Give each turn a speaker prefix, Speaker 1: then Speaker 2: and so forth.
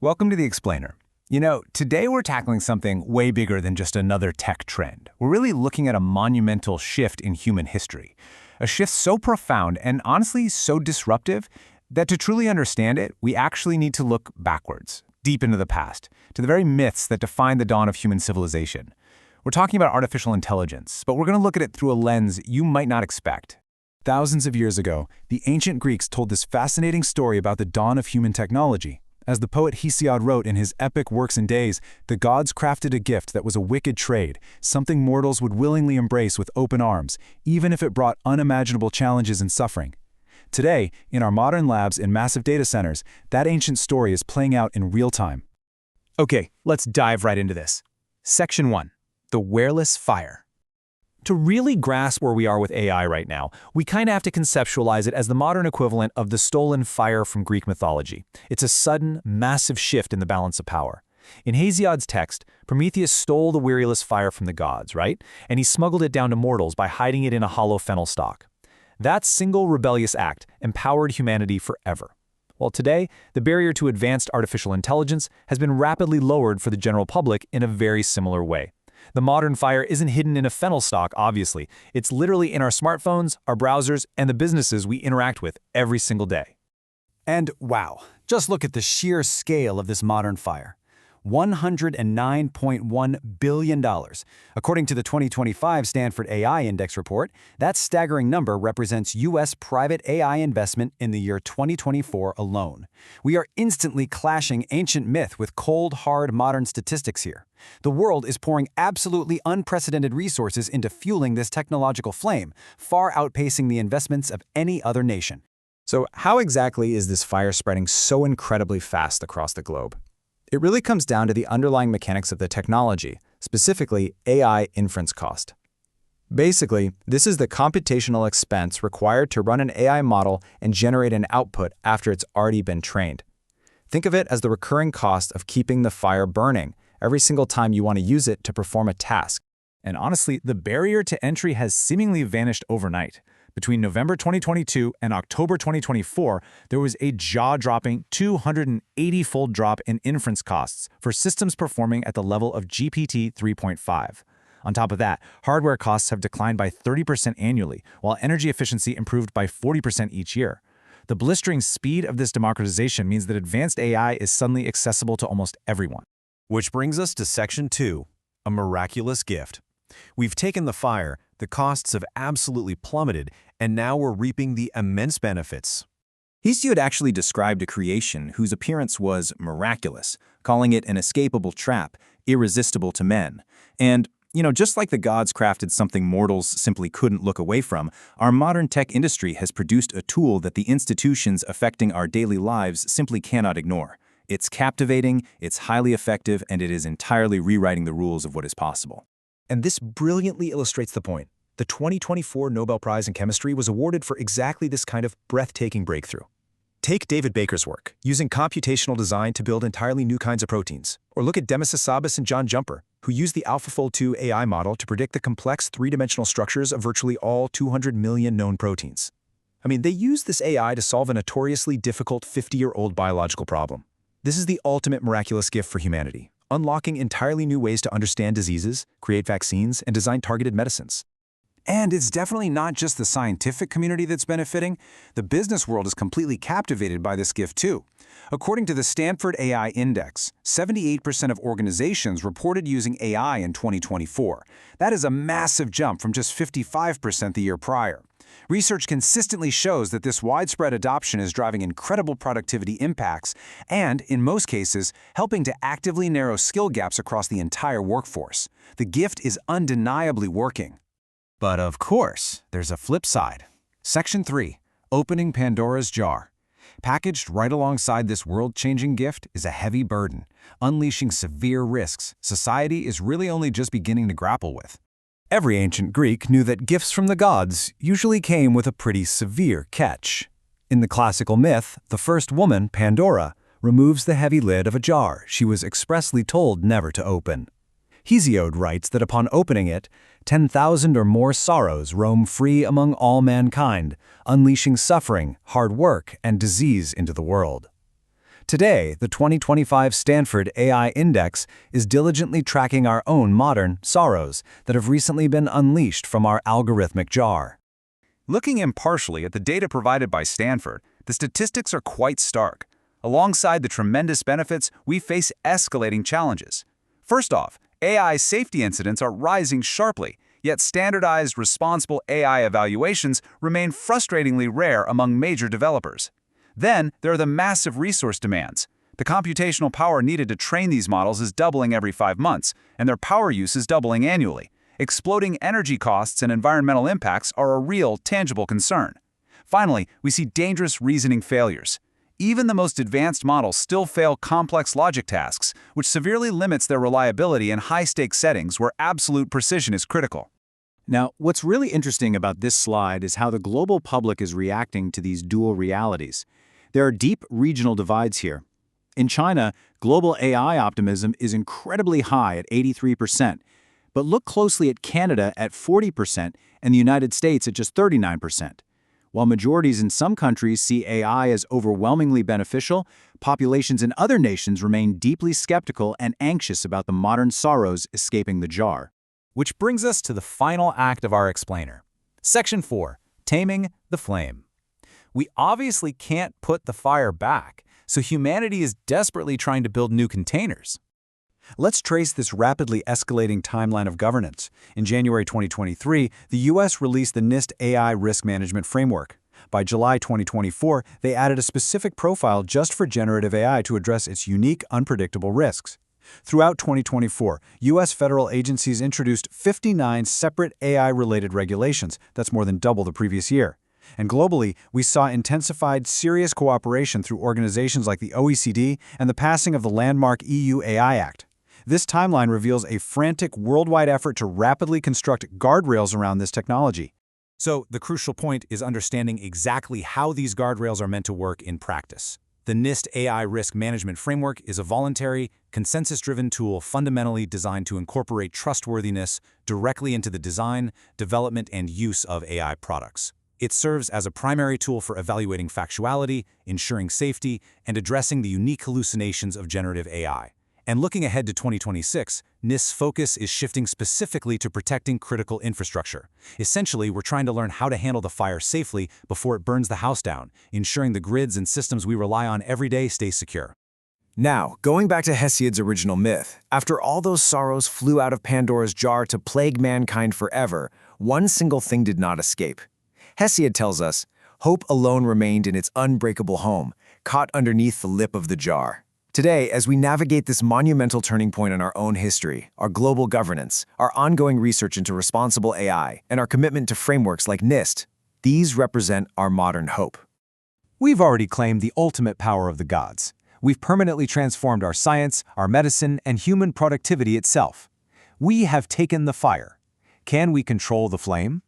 Speaker 1: Welcome to The Explainer. Today we're tackling something way bigger than just another tech trend. We're really looking at a monumental shift in human history. A shift so profound and honestly so disruptive that to truly understand it, we actually need to look backwards, deep into the past, to the very myths that define the dawn of human civilization. We're talking about artificial intelligence, but we're going to look at it through a lens you might not expect.
Speaker 2: Thousands of years ago, the ancient Greeks told this fascinating story about the dawn of human technology. As the poet Hesiod wrote in his epic Works and Days, the gods crafted a gift that was a wicked trade, something mortals would willingly embrace with open arms, even if it brought unimaginable challenges and suffering. Today, in our modern labs and massive data centers, that ancient story is playing out in real time.
Speaker 3: Okay, let's dive right into this. Section 1. The Wireless Fire. To really grasp where we are with AI right now, we kind of have to conceptualize it as the modern equivalent of the stolen fire from Greek mythology. It's a sudden, massive shift in the balance of power. In Hesiod's text, Prometheus stole the wireless fire from the gods, right? And he smuggled it down to mortals by hiding it in a hollow fennel stalk. That single rebellious act empowered humanity forever. Well, today, the barrier to advanced artificial intelligence has been rapidly lowered for the general public in a very similar way. The modern fire isn't hidden in a fennel stalk, obviously. It's literally in our smartphones, our browsers, and the businesses we interact with every single day.
Speaker 4: And wow, just look at the sheer scale of this modern fire. $109.1 billion. According to the 2025 Stanford AI Index report, that staggering number represents U.S. private AI investment in the year 2024 alone. We are instantly clashing ancient myth with cold, hard modern statistics here. The world is pouring absolutely unprecedented resources into fueling this technological flame, far outpacing the investments of any other nation.
Speaker 2: So how exactly is this fire spreading so incredibly fast across the globe? It really comes down to the underlying mechanics of the technology, specifically AI inference cost. Basically, this is the computational expense required to run an AI model and generate an output after it's already been trained. Think of it as the recurring cost of keeping the fire burning every single time you want to use it to perform a task.
Speaker 1: And honestly, the barrier to entry has seemingly vanished overnight. Between November 2022 and October 2024, there was a jaw-dropping 280-fold drop in inference costs for systems performing at the level of GPT 3.5. On top of that, hardware costs have declined by 30% annually, while energy efficiency improved by 40% each year. The blistering speed of this democratization means that advanced AI is suddenly accessible to almost everyone.
Speaker 5: Which brings us to Section 2, a miraculous gift. We've taken the fire, the costs have absolutely plummeted, and now we're reaping the immense benefits.
Speaker 6: Hesiod actually described a creation whose appearance was miraculous, calling it an escapable trap, irresistible to men. And, just like the gods crafted something mortals simply couldn't look away from, our modern tech industry has produced a tool that the institutions affecting our daily lives simply cannot ignore. It's captivating, it's highly effective, and it is entirely rewriting the rules of what is possible.
Speaker 3: And this brilliantly illustrates the point. The 2024 Nobel Prize in Chemistry was awarded for exactly this kind of breathtaking breakthrough. Take David Baker's work, using computational design to build entirely new kinds of proteins. Or look at Demis Hassabis and John Jumper, who used the AlphaFold 2 AI model to predict the complex three-dimensional structures of virtually all 200 million known proteins. They used this AI to solve a notoriously difficult 50-year-old biological problem. This is the ultimate miraculous gift for humanity, unlocking entirely new ways to understand diseases, create vaccines, and design targeted medicines.
Speaker 1: And it's definitely not just the scientific community that's benefiting. The business world is completely captivated by this gift too. According to the Stanford AI Index, 78% of organizations reported using AI in 2024. That is a massive jump from just 55% the year prior. Research consistently shows that this widespread adoption is driving incredible productivity impacts and, in most cases, helping to actively narrow skill gaps across the entire workforce. The gift is undeniably working. But of course, there's a flip side. Section 3. Opening Pandora's Jar. Packaged right alongside this world-changing gift is a heavy burden, unleashing severe risks society is really only just beginning to grapple with.
Speaker 2: Every ancient Greek knew that gifts from the gods usually came with a pretty severe catch. In the classical myth, the first woman, Pandora, removes the heavy lid of a jar she was expressly told never to open. Hesiod writes that upon opening it, 10,000 or more sorrows roam free among all mankind, unleashing suffering, hard work, and disease into the world. Today, the 2025 Stanford AI Index is diligently tracking our own modern sorrows that have recently been unleashed from our algorithmic jar.
Speaker 1: Looking impartially at the data provided by Stanford, the statistics are quite stark. Alongside the tremendous benefits, we face escalating challenges. First off, AI safety incidents are rising sharply, yet standardized, responsible AI evaluations remain frustratingly rare among major developers. Then, there are the massive resource demands. The computational power needed to train these models is doubling every 5 months, and their power use is doubling annually. Exploding energy costs and environmental impacts are a real, tangible concern. Finally, we see dangerous reasoning failures. Even the most advanced models still fail complex logic tasks, which severely limits their reliability in high-stakes settings where absolute precision is critical.
Speaker 6: Now, what's really interesting about this slide is how the global public is reacting to these dual realities. There are deep regional divides here. In China, global AI optimism is incredibly high at 83%, but look closely at Canada at 40% and the United States at just 39%. While majorities in some countries see AI as overwhelmingly beneficial, populations in other nations remain deeply skeptical and anxious about the modern sorrows escaping the jar.
Speaker 3: Which brings us to the final act of our explainer. Section 4, Taming the Flame. We obviously can't put the fire back, so humanity is desperately trying to build new containers.
Speaker 2: Let's trace this rapidly escalating timeline of governance. In January 2023, the U.S. released the NIST AI Risk Management Framework. By July 2024, they added a specific profile just for generative AI to address its unique, unpredictable risks. Throughout 2024, U.S. federal agencies introduced 59 separate AI-related regulations. That's more than double the previous year. And globally, we saw intensified, serious cooperation through organizations like the OECD and the passing of the landmark EU AI Act. This timeline reveals a frantic worldwide effort to rapidly construct guardrails around this technology.
Speaker 3: So, the crucial point is understanding exactly how these guardrails are meant to work in practice. The NIST AI Risk Management Framework is a voluntary, consensus-driven tool fundamentally designed to incorporate trustworthiness directly into the design, development, and use of AI products. It serves as a primary tool for evaluating factuality, ensuring safety, and addressing the unique hallucinations of generative AI. And looking ahead to 2026, NIST's focus is shifting specifically to protecting critical infrastructure. Essentially, we're trying to learn how to handle the fire safely before it burns the house down, ensuring the grids and systems we rely on every day stay secure.
Speaker 4: Now, going back to Hesiod's original myth, after all those sorrows flew out of Pandora's jar to plague mankind forever, one single thing did not escape. Hesiod tells us, hope alone remained in its unbreakable home, caught underneath the lip of the jar. Today, as we navigate this monumental turning point in our own history, our global governance, our ongoing research into responsible AI, and our commitment to frameworks like NIST, these represent our modern hope.
Speaker 3: We've already claimed the ultimate power of the gods. We've permanently transformed our science, our medicine, and human productivity itself. We have taken the fire. Can we control the flame?